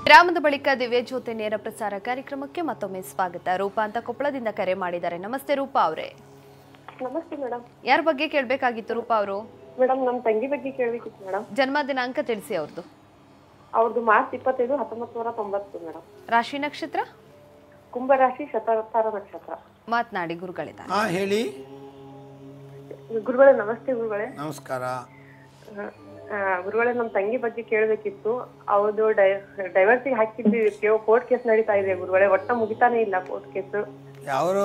S1: ವಿರಾಮದ ಬಳಿಕ ದಿವ್ಯ ಜ್ಯೋತಿ ನೇರ ಪ್ರಸಾರ ಕಾರ್ಯಕ್ರಮಕ್ಕೆ ಮತ್ತೊಮ್ಮೆ ಸ್ವಾಗತ. ರೂಪಾ ಅಂತ ಕೊಪ್ಪಳದಿಂದ ಕರೆ ಮಾಡಿದ್ದಾರೆ. ನಮಸ್ತೆ ರೂಪಾ ಅವರೇ.
S7: ನಮಸ್ತೆ ಮೇಡಮ್.
S1: ಯಾರ ಬಗ್ಗೆ ಕೇಳಬೇಕಾಗಿತ್ತು ರೂಪಾ ಅವರು?
S7: ಮೇಡಮ್, ನಮ್ಮ ತಂಗಿ ಬಗ್ಗೆ ಕೇಳಬೇಕಿತ್ತು ಮೇಡಮ್.
S1: ಜನ್ಮ ದಿನಾಂಕ ತಿಳಿಸಿ ಅವ್ರದ್ದು.
S7: ಅವ್ರದ್ದು ಮಾರ್ಚ್ 25, 1990 ಮೇಡಮ್.
S1: ರಾಶಿ ನಕ್ಷತ್ರ?
S7: ಕುಂಭರಾಶಿ, ಶತವತ್ತಾರ ನಕ್ಷತ್ರ.
S1: ಮಾತನಾಡಿ ಗುರುಗಳಿದ್ದಾರೆ.
S2: ಹೇಳಿ
S7: ಗುರುಗಳೇ. ನಮಸ್ತೆ ಗುರುಗಳೇ.
S2: ನಮಸ್ಕಾರ
S7: ಗುರುಗಳೇ, ನಮ್ಮ ತಂಗಿ ಬಗ್ಗೆ ಕೇಳಬೇಕಿತ್ತು. ಅವ್ರದ್ದು ಡೈವರ್ಸಿಗೆ ಹಾಕಿದ್ವಿ, ಕೋರ್ಟ್ ಕೇಸ್ ನಡೀತಾ ಇದೆ ಗುರುಗಳೇ. ಒಟ್ಟ ಮುಗಿತಾನೆ ಇಲ್ಲ ಕೋರ್ಟ್ ಕೇಸ್.
S2: ಯಾರು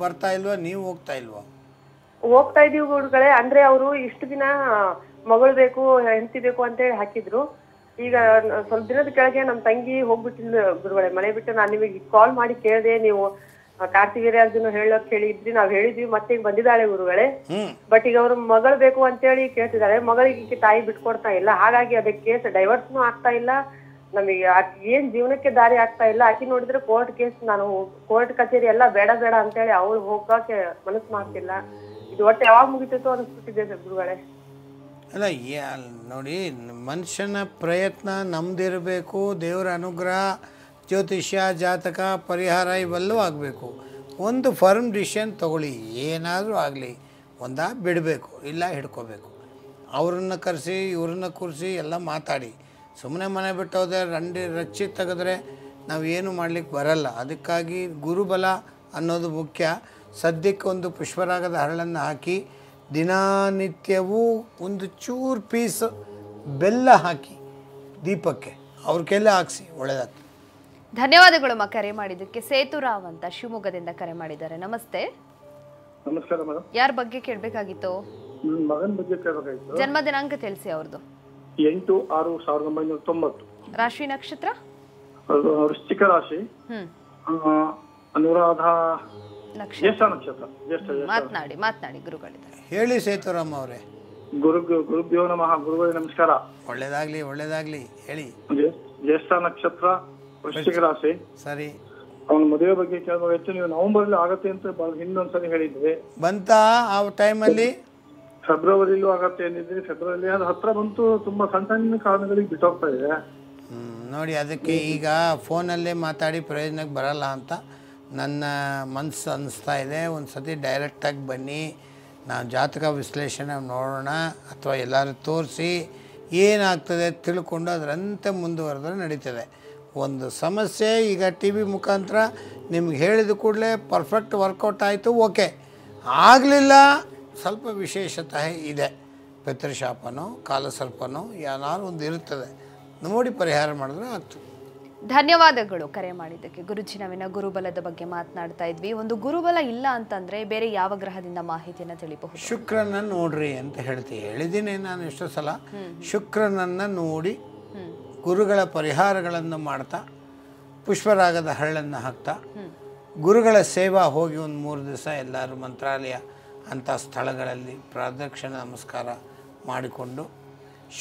S2: ಬರ್ತಾ ಇಲ್ವಾ, ನೀವು ಹೋಗ್ತಾ ಇಲ್ವಾ?
S7: ಹೋಗ್ತಾ ಇದೀವಿ ಗುರುಗಳೇ. ಅಂದ್ರೆ ಅವರು ಇಷ್ಟು ದಿನ ಮಗಳು ಬೇಕು, ಹೆಂಡತಿ ಬೇಕು ಅಂತ ಹೇಳಿ ಹಾಕಿದ್ರು. ಈಗ ಸ್ವಲ್ಪ ದಿನದ ಕೆಳಗೆ ನಮ್ಮ ತಂಗಿ ಹೋಗ್ಬಿಟ್ಟಿಲ್ಲ ಗುರುಗಳೇ, ಮನೆ ಬಿಟ್ಟು. ನಾನು ನಿಮಗೆ ಕಾಲ್ ಮಾಡಿ ಕೇಳಿದೆ, ನೀವು ಕಾರ್ತಿವೀರ್ಯ ಅರ್ಜುನ ಹೇಳೋಕ್ ಹೇಳಿದ್ರಿ. ನಾವ್ ಹೇಳಿದ್ವಿ, ಮತ್ತೆ ಈಗ ಬಂದಿದ್ದಾಳೆ ಗುರುಗಳೇ. ಬಟ್ ಈಗ ಅವ್ರ ಮಗಳು ಬೇಕು ಅಂತೇಳಿ ಕೇಳ್ತಿದ್ದಾಳೆ. ಮಗಳಿಗೆ ತಾಯಿ ಬಿಟ್ಕೊಡ್ತಾ ಇಲ್ಲ. ಹಾಗಾಗಿ ಅದಕ್ಕೆ ಕೇಸ್ ಡೈವರ್ಸ್ನು ಆಗ್ತಾ ಇಲ್ಲ. ನಮಗೆ ಏನ್ ಜೀವನಕ್ಕೆ ದಾರಿ ಆಗ್ತಾ ಇಲ್ಲ. ಆಕಿ ನೋಡಿದ್ರೆ ಕೋರ್ಟ್ ಕೇಸ್, ನಾನು ಕೋರ್ಟ್ ಕಚೇರಿ ಎಲ್ಲ ಬೇಡ ಬೇಡ ಅಂತೇಳಿ ಅವಳು ಹೋಗಕ್ಕೆ ಮನಸ್ಸು ಮಾಡ್ತಿಲ್ಲ. ಇದು ಒಟ್ಟು ಯಾವಾಗ ಮುಗಿತಿತ್ತು ಅನಿಸ್ಬಿಟ್ಟಿದೆ ಗುರುಗಳೇ.
S2: ಅಲ್ಲ ನೋಡಿ, ಮನುಷ್ಯನ ಪ್ರಯತ್ನ ನಮ್ದಿರಬೇಕು. ದೇವರ ಅನುಗ್ರಹ, ಜ್ಯೋತಿಷ್ಯ, ಜಾತಕ, ಪರಿಹಾರ ಇವೆಲ್ಲವೂ ಆಗಬೇಕು. ಒಂದು ಫರ್ಮ್ ಡಿಸಿಷನ್ ತೊಗೊಳ್ಳಿ. ಏನಾದರೂ ಆಗಲಿ, ಒಂದಾ ಬಿಡಬೇಕು, ಇಲ್ಲ ಹಿಡ್ಕೋಬೇಕು. ಅವ್ರನ್ನ ಕರೆಸಿ ಇವ್ರನ್ನ ಕೂರಿಸಿ ಎಲ್ಲ ಮಾತಾಡಿ. ಸುಮ್ಮನೆ ಮನೆ ಬಿಟ್ಟು ಹೋದರೆ ರಚ್ಚಿ ತೆಗೆದ್ರೆ ನಾವೇನು ಮಾಡಲಿಕ್ಕೆ ಬರಲ್ಲ. ಅದಕ್ಕಾಗಿ ಗುರುಬಲ ಅನ್ನೋದು ಮುಖ್ಯ. ಸದ್ಯಕ್ಕೆ ಒಂದು ಪುಷ್ಪರಾಗದ ಹರಳನ್ನು ಹಾಕಿ ದಿನನಿತ್ಯವೂ ಒಂದು ಚೂರು ಪೀಸ್ ಬೆಲ್ಲ ಹಾಕಿ ದೀಪಕ್ಕೆ ಅವ್ರ ಕೈಲೇ ಹಾಕಿಸಿ, ಒಳ್ಳೆಯದಾಗ್ತದೆ.
S1: ಧನ್ಯವಾದಗಳು ಮಾ ಕರೆ ಮಾಡಿದ್ದಕ್ಕೆ. ಸೇತುರಾವ್ ಅಂತ ಶಿವಮೊಗ್ಗದಿಂದ ಕರೆ ಮಾಡಿದ್ದಾರೆ. ನಮಸ್ತೆ.
S8: ನಮಸ್ಕಾರ ಮೇಡಮ್.
S1: ಯಾರ ಬಗ್ಗೆ ಕೇಳಬೇಕಾಗಿತ್ತು?
S8: ನನ್ನ ಮಗನ ಬಗ್ಗೆ ಕೇಳಬೇಕಾಗಿತ್ತು.
S1: ಜನ್ಮ ದಿನಾಂಕ ತಿಳಿಸಿ ಅವ್ರದ್ದು.
S8: 8/6/1990.
S1: ರಾಶಿ ನಕ್ಷತ್ರ?
S8: ವೃಶ್ಚಿಕ ರಾಶಿ. ಅನುರಾಧ ಜ್ಯೇಷ್ಠ ನಕ್ಷತ್ರ.
S1: ಮಾತನಾಡಿ ಗುರುಗಳಿದ್ದಾರೆ.
S2: ಹೇಳಿ ಸೇತುರಾಮ್ ಅವರೇ.
S8: ಗುರುಭ್ಯೋ ನಮಃ. ಗುರುಗಳಿಗೆ ನಮಸ್ಕಾರ.
S2: ಒಳ್ಳೇದಾಗ್ಲಿ ಒಳ್ಳೇದಾಗ್ಲಿ. ಹೇಳಿ.
S8: ಜ್ಯೇಷ್ಠ ನಕ್ಷತ್ರ, ವೃಶ್ಚಿಕ ರಾಶಿ.
S2: ಸರಿ.
S8: ಅವನ ಮದುವೆ ಬಗ್ಗೆ ಕೇಳಬೇಕಾಗಿತ್ತು. ನೀವು ನವೆಂಬರ್ ಆಗತ್ತೆ ಅಂತ ಹಿಂದೊಂದ್ಸರಿ ಹೇಳಿದ್ವಿ.
S2: ಬಂತಾ ಆ ಟೈಮಲ್ಲಿ?
S8: ಫೆಬ್ರವರಿಲೂ ಆಗತ್ತೆ ಅಂದಿದ್ರಿ. ಫೆಬ್ರವರಿ ಅದು ಹತ್ರ ಬಂತು. ತುಂಬಾ ಸಣ್ಣ ಸಣ್ಣ ಕಾರಣಗಳಿಗೆ ಬಿಟ್ಟೋಗ್ತಾ ಇದೆ.
S2: ನೋಡಿ, ಅದಕ್ಕೆ ಈಗ ಫೋನಲ್ಲೇ ಮಾತಾಡಿ ಪ್ರಯೋಜನಕ್ಕೆ ಬರಲ್ಲ ಅಂತ ನನ್ನ ಮನಸ್ಸು ಅನ್ನಿಸ್ತಾ ಇದೆ. ಒಂದು ಸತಿ ಡೈರೆಕ್ಟಾಗಿ ಬನ್ನಿ, ನಾವು ಜಾತಕ ವಿಶ್ಲೇಷಣೆ ನೋಡೋಣ, ಅಥವಾ ಎಲ್ಲರೂ ತೋರಿಸಿ ಏನಾಗ್ತದೆ ತಿಳ್ಕೊಂಡು ಅದರಂತೆ ಮುಂದುವರೆದ್ರೆ ನಡೀತದೆ. ಒಂದು ಸಮಸ್ಯೆ ಈಗ ಟಿ ವಿ ಮುಖಾಂತರ ನಿಮ್ಗೆ ಹೇಳಿದ ಕೂಡಲೇ ಪರ್ಫೆಕ್ಟ್ ವರ್ಕೌಟ್ ಆಯಿತು, ಓಕೆ. ಆಗಲಿಲ್ಲ, ಸ್ವಲ್ಪ ವಿಶೇಷತೆ ಇದೆ. ಪಿತೃಶಾಪನೋ ಕಾಲಸರ್ಪನೋ ಏನಾದ್ರು ಒಂದು ಇರುತ್ತದೆ, ನೋಡಿ ಪರಿಹಾರ ಮಾಡಿದ್ರೆ ಆಗ್ತದೆ.
S1: ಧನ್ಯವಾದಗಳು ಕರೆ ಮಾಡಿದ್ದಕ್ಕೆ. ಗುರುಜಿ, ನಾವಿನ ಗುರುಬಲದ ಬಗ್ಗೆ ಮಾತನಾಡ್ತಾ ಇದ್ವಿ. ಒಂದು ಗುರುಬಲ ಇಲ್ಲ ಅಂತಂದ್ರೆ ಬೇರೆ ಯಾವ ಗ್ರಹದಿಂದ ಮಾಹಿತಿಯನ್ನು ತಿಳಿಬಹುದು?
S2: ಶುಕ್ರನ ನೋಡ್ರಿ ಅಂತ ಹೇಳಿದ್ದೀನಿ ನಾನು ಎಷ್ಟೋ ಸಲ. ಶುಕ್ರನನ್ನು ನೋಡಿ ಗುರುಗಳ ಪರಿಹಾರಗಳನ್ನು ಮಾಡ್ತಾ, ಪುಷ್ಪರಾಗದ ಹರಳನ್ನು ಹಾಕ್ತಾ, ಗುರುಗಳ ಸೇವಾ ಹೋಗಿ ಒಂದು 3 ದಿವಸ ಎಲ್ಲರೂ ಮಂತ್ರಾಲಯ ಅಂಥ ಸ್ಥಳಗಳಲ್ಲಿ ಪ್ರದಕ್ಷಿಣೆ ನಮಸ್ಕಾರ ಮಾಡಿಕೊಂಡು,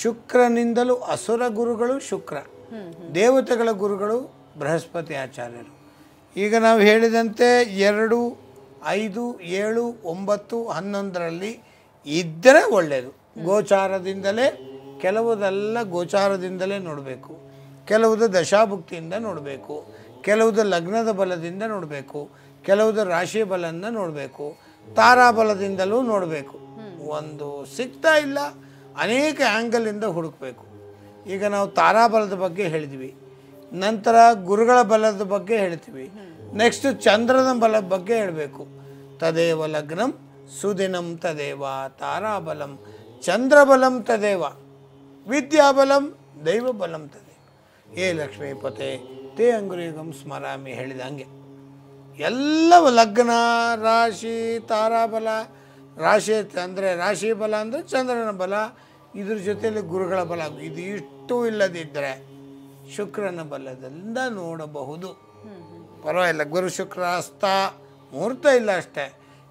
S2: ಶುಕ್ರನಿಂದಲೂ ಅಸುರ ಗುರುಗಳು ಶುಕ್ರ, ದೇವತೆಗಳ ಗುರುಗಳು ಬೃಹಸ್ಪತಿ ಆಚಾರ್ಯರು. ಈಗ ನಾವು ಹೇಳಿದಂತೆ 2, 5, 7, 9, 11ರಲ್ಲಿ ಇದ್ದರೆ ಒಳ್ಳೆಯದು. ಗೋಚಾರದಿಂದಲೇ, ಕೆಲವುದೆಲ್ಲ ಗೋಚಾರದಿಂದಲೇ ನೋಡಬೇಕು, ಕೆಲವುದು ದಶಾಭುಕ್ತಿಯಿಂದ ನೋಡಬೇಕು, ಕೆಲವುದು ಲಗ್ನದ ಬಲದಿಂದ ನೋಡಬೇಕು, ಕೆಲವುದು ರಾಶಿ ಬಲನ್ನು ನೋಡಬೇಕು, ತಾರಾಬಲದಿಂದಲೂ ನೋಡಬೇಕು. ಒಂದು ಸಿಗ್ತಾ ಇಲ್ಲ, ಅನೇಕ ಆ್ಯಂಗಲಿಂದ ಹುಡುಕಬೇಕು. ಈಗ ನಾವು ತಾರಾಬಲದ ಬಗ್ಗೆ ಹೇಳಿದ್ವಿ, ನಂತರ ಗುರುಗಳ ಬಲದ ಬಗ್ಗೆ ಹೇಳ್ತೀವಿ, ನೆಕ್ಸ್ಟ್ ಚಂದ್ರನ ಬಲದ ಬಗ್ಗೆ ಹೇಳಬೇಕು. ತದೇವ ಲಗ್ನಂ ಸುದಿನಂ ತದೇವ ತಾರಾಬಲಂ ಚಂದ್ರಬಲಂ ತದೇವ ವಿದ್ಯಾಬಲಂ ದೈವಬಲಂ ತದೇವ ಏ ಲಕ್ಷ್ಮೀಪತೆ ತೇ ಅಂಗುರಿಗಂ ಸ್ಮರಾಮಿ ಹೇಳಿದಂಗೆ ಎಲ್ಲವೂ ಲಗ್ನ ರಾಶಿ ತಾರಾಬಲ ರಾಶಿ ಅಂದರೆ ರಾಶಿ ಬಲ ಅಂದರೆ ಚಂದ್ರನ ಬಲ, ಇದ್ರ ಜೊತೆಯಲ್ಲಿ ಗುರುಗಳ ಬಲ, ಇದು ಇಷ್ಟು ಇಲ್ಲದಿದ್ದರೆ ಶುಕ್ರನ ಬಲದಿಂದ ನೋಡಬಹುದು. ಪರವಾಗಿಲ್ಲ, ಗುರು ಶುಕ್ರ ಹಸ್ತ ಮುಹೂರ್ತ ಇಲ್ಲ ಅಷ್ಟೇ.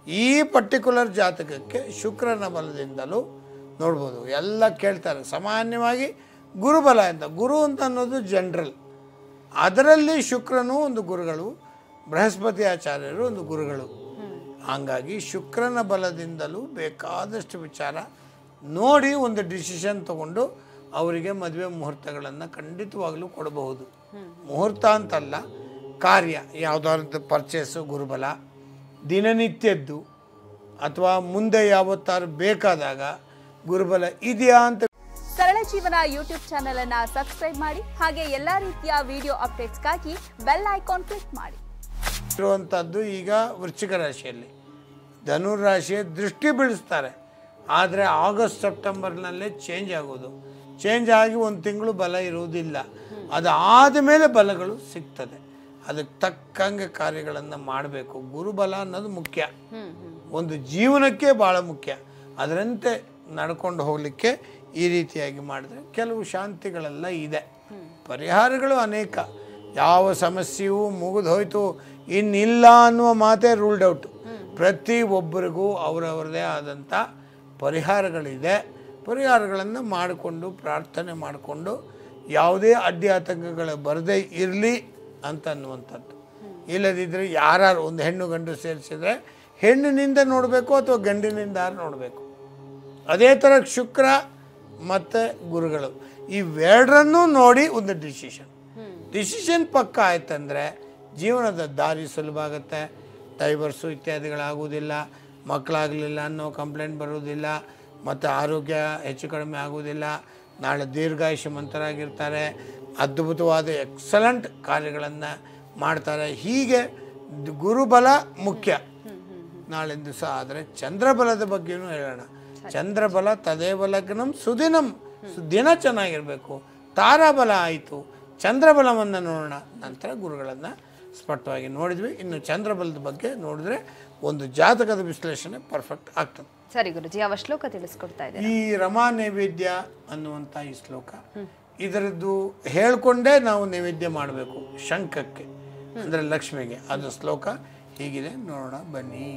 S2: ಈ ಪರ್ಟಿಕ್ಯುಲರ್ ಜಾತಕಕ್ಕೆ ಶುಕ್ರನ ಬಲದಿಂದಲೂ ನೋಡ್ಬೋದು. ಎಲ್ಲ ಕೇಳ್ತಾರೆ ಸಾಮಾನ್ಯವಾಗಿ ಗುರುಬಲ ಅಂತ. ಗುರು ಅಂತ ಅನ್ನೋದು ಜನರಲ್, ಅದರಲ್ಲಿ ಶುಕ್ರನು ಒಂದು ಗುರುಗಳು, ಬೃಹಸ್ಪತಿ ಆಚಾರ್ಯರು ಒಂದು ಗುರುಗಳು. ಹಾಗಾಗಿ ಶುಕ್ರನ ಬಲದಿಂದಲೂ ಬೇಕಾದಷ್ಟು ವಿಚಾರ ನೋಡಿ ಒಂದು ಡಿಸಿಷನ್ ತಗೊಂಡು ಅವರಿಗೆ ಮದುವೆ ಮುಹೂರ್ತಗಳನ್ನು ಖಂಡಿತವಾಗಲೂ ಕೊಡಬಹುದು. ಮುಹೂರ್ತ ಅಂತಲ್ಲ, ಕಾರ್ಯ ಯಾವುದಾದ್ರು ಪರ್ಚೇಸು ಗುರುಬಲ, ದಿನನಿತ್ಯದ್ದು ಅಥವಾ ಮುಂದೆ ಯಾವತ್ತಾರು ಬೇಕಾದಾಗ ಗುರುಬಲ ಇದೆಯಾ ಅಂತ.
S9: ಸರಳ ಜೀವನ ಯೂಟ್ಯೂಬ್ ಚಾನೆಲ್ ಅನ್ನು ಸಬ್ಸ್ಕ್ರೈಬ್ ಮಾಡಿ, ಹಾಗೆ ಎಲ್ಲಾ ರೀತಿಯ ವಿಡಿಯೋ ಅಪ್ಡೇಟ್ಸ್ಗಾಗಿ ಬೆಲ್ ಐಕಾನ್ ಕ್ಲಿಕ್ ಮಾಡಿ.
S2: ಇರುವಂಥದ್ದು ಈಗ ವೃಶ್ಚಿಕ ರಾಶಿಯಲ್ಲಿ, ಧನುರ್ ರಾಶಿಯ ದೃಷ್ಟಿ ಬೀಳಿಸ್ತಾರೆ. ಆದರೆ ಆಗಸ್ಟ್ ಸೆಪ್ಟೆಂಬರ್ನಲ್ಲೇ ಚೇಂಜ್ ಆಗೋದು. ಚೇಂಜ್ ಆಗಿ ಒಂದು ತಿಂಗಳು ಬಲ ಇರುವುದಿಲ್ಲ. ಅದಾದ ಮೇಲೆ ಬಲಗಳು ಸಿಗ್ತದೆ. ಅದಕ್ಕೆ ತಕ್ಕಂಗೆ ಕಾರ್ಯಗಳನ್ನು ಮಾಡಬೇಕು. ಗುರುಬಲ ಅನ್ನೋದು ಮುಖ್ಯ, ಒಂದು ಜೀವನಕ್ಕೆ ಭಾಳ ಮುಖ್ಯ. ಅದರಂತೆ ನಡ್ಕೊಂಡು ಹೋಗಲಿಕ್ಕೆ ಈ ರೀತಿಯಾಗಿ ಮಾಡಿದ್ರೆ ಕೆಲವು ಶಾಂತಿಗಳೆಲ್ಲ ಇದೆ. ಪರಿಹಾರಗಳು ಅನೇಕ. ಯಾವ ಸಮಸ್ಯೆಯೂ ಮುಗಿದು ಹೋಯಿತು ಇನ್ನಿಲ್ಲ ಅನ್ನುವ ಮಾತೇ ರೂಲ್ಡ್ ಔಟು. ಪ್ರತಿಯೊಬ್ಬರಿಗೂ ಅವರವರದೇ ಆದಂಥ ಪರಿಹಾರಗಳಿದೆ. ಪರಿಹಾರಗಳನ್ನು ಮಾಡಿಕೊಂಡು ಪ್ರಾರ್ಥನೆ ಮಾಡಿಕೊಂಡು ಯಾವುದೇ ಅಡ್ಡಿ ಆತಂಕಗಳು ಬರದೇ ಇರಲಿ ಅಂತ ಅನ್ನುವಂಥದ್ದು. ಇಲ್ಲದಿದ್ದರೆ ಯಾರು ಒಂದು ಹೆಣ್ಣು ಗಂಡು ಸೇರಿಸಿದರೆ ಹೆಣ್ಣಿನಿಂದ ನೋಡಬೇಕು ಅಥವಾ ಗಂಡಿನಿಂದ ನೋಡಬೇಕು. ಅದೇ ಥರ ಶುಕ್ರ ಮತ್ತು ಗುರುಗಳು ಇವೆರಡರನ್ನೂ ನೋಡಿ ಒಂದು ಡಿಸಿಷನ್ ಪಕ್ಕ ಆಯ್ತಂದರೆ ಜೀವನದ ದಾರಿ ಸುಲಭ ಆಗುತ್ತೆ. ಡೈವರ್ಸು ಇತ್ಯಾದಿಗಳಾಗುವುದಿಲ್ಲ, ಮಕ್ಕಳಾಗಲಿಲ್ಲ ಅನ್ನೋ ಕಂಪ್ಲೇಂಟ್ ಬರುವುದಿಲ್ಲ, ಮತ್ತು ಆರೋಗ್ಯ ಹೆಚ್ಚು ಕಡಿಮೆ ಆಗುವುದಿಲ್ಲ. ನಾಳೆ ದೀರ್ಘಾಯುಷ್ಯವಂತರಾಗಿರ್ತಾರೆ, ಅದ್ಭುತವಾದ ಎಕ್ಸಲೆಂಟ್ ಕಾರ್ಯಗಳನ್ನು ಮಾಡ್ತಾರೆ. ಹೀಗೆ ಗುರುಬಲ ಮುಖ್ಯ. ನಾಳೆ ದಿವಸ ಆದರೆ ಚಂದ್ರಬಲದ ಬಗ್ಗೆಯೂ ಹೇಳೋಣ. ಚಂದ್ರಬಲ ತದೇವ ಲಗ್ನಂ ಸುದಿನಂ, ದಿನ ಚೆನ್ನಾಗಿರಬೇಕು. ತಾರಾಬಲ ಆಯಿತು, ಚಂದ್ರಬಲವನ್ನು ನೋಡೋಣ. ನಂತರ ಗುರುಗಳನ್ನು ಸ್ಪಷ್ಟವಾಗಿ ನೋಡಿದ್ವಿ. ಇನ್ನು ಚಂದ್ರಬಲದ ಬಗ್ಗೆ ನೋಡಿದ್ರೆ ಒಂದು ಜಾತಕದ ವಿಶ್ಲೇಷಣೆ ಪರ್ಫೆಕ್ಟ್ ಆಗ್ತದೆ.
S1: ಸರಿ ಗುರುಜಿ, ಯಾವ ಶ್ಲೋಕ ತಿಳಿಸ್ಕೊಡ್ತಾ ಇದೆ?
S2: ಈ ರಮಾ ನೈವೇದ್ಯ ಅನ್ನುವಂಥ ಈ ಶ್ಲೋಕ, ಇದರದ್ದು ಹೇಳ್ಕೊಂಡೇ ನಾವು ನೈವೇದ್ಯ ಮಾಡಬೇಕು ಶಂಖಕ್ಕೆ, ಅಂದರೆ ಲಕ್ಷ್ಮಿಗೆ. ಅದು ಶ್ಲೋಕ ಹೀಗಿದೆ, ನೋಡೋಣ ಬನ್ನಿ.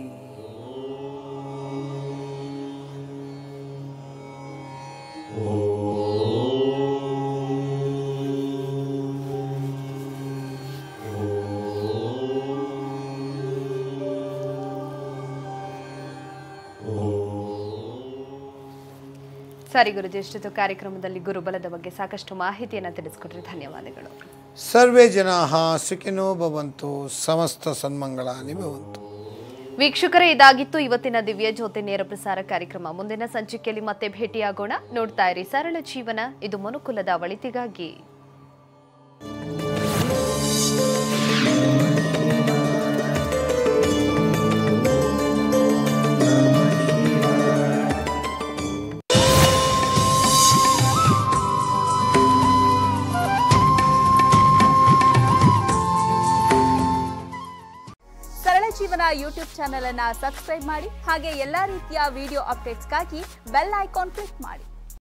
S1: ಸರಿ ಗುರುಜಿ, ಇಷ್ಟೊತ್ತು ಕಾರ್ಯಕ್ರಮದಲ್ಲಿ ಗುರುಬಲದ ಬಗ್ಗೆ ಸಾಕಷ್ಟು ಮಾಹಿತಿಯನ್ನು ತಿಳಿಸ್ಕೊಟ್ರಿ, ಧನ್ಯವಾದಗಳು.
S2: ಸರ್ವೇ ಜನಾಃ ಸುಖಿನೋ ಭವಂತು, ಸಮಸ್ತ ಸನ್ಮಂಗಳಾನಿ ಭವಂತು.
S1: ವೀಕ್ಷಕರೇ, ಇದಾಗಿತ್ತು ಇವತ್ತಿನ ದಿವ್ಯ ಜ್ಯೋತಿ ನೇರ ಪ್ರಸಾರ ಕಾರ್ಯಕ್ರಮ. ಮುಂದಿನ ಸಂಚಿಕೆಯಲ್ಲಿ ಮತ್ತೆ ಭೇಟಿಯಾಗೋಣ. ನೋಡ್ತಾ ಇರಿ ಸರಳ ಜೀವನ, ಇದು ಮನುಕುಲದ ಒಳಿತಿಗಾಗಿ.
S9: ಜೀವನ ಯೂಟ್ಯೂಬ್ ಚಾನೆಲ್ ಅನ್ನು ಸಬ್ಸ್ಕ್ರೈಬ್ ಮಾಡಿ, ಹಾಗೆ ಎಲ್ಲಾ ರೀತಿಯ ವಿಡಿಯೋ ಅಪ್ಡೇಟ್ಸ್ಗಾಗಿ ಬೆಲ್ ಐಕಾನ್ ಕ್ಲಿಕ್ ಮಾಡಿ.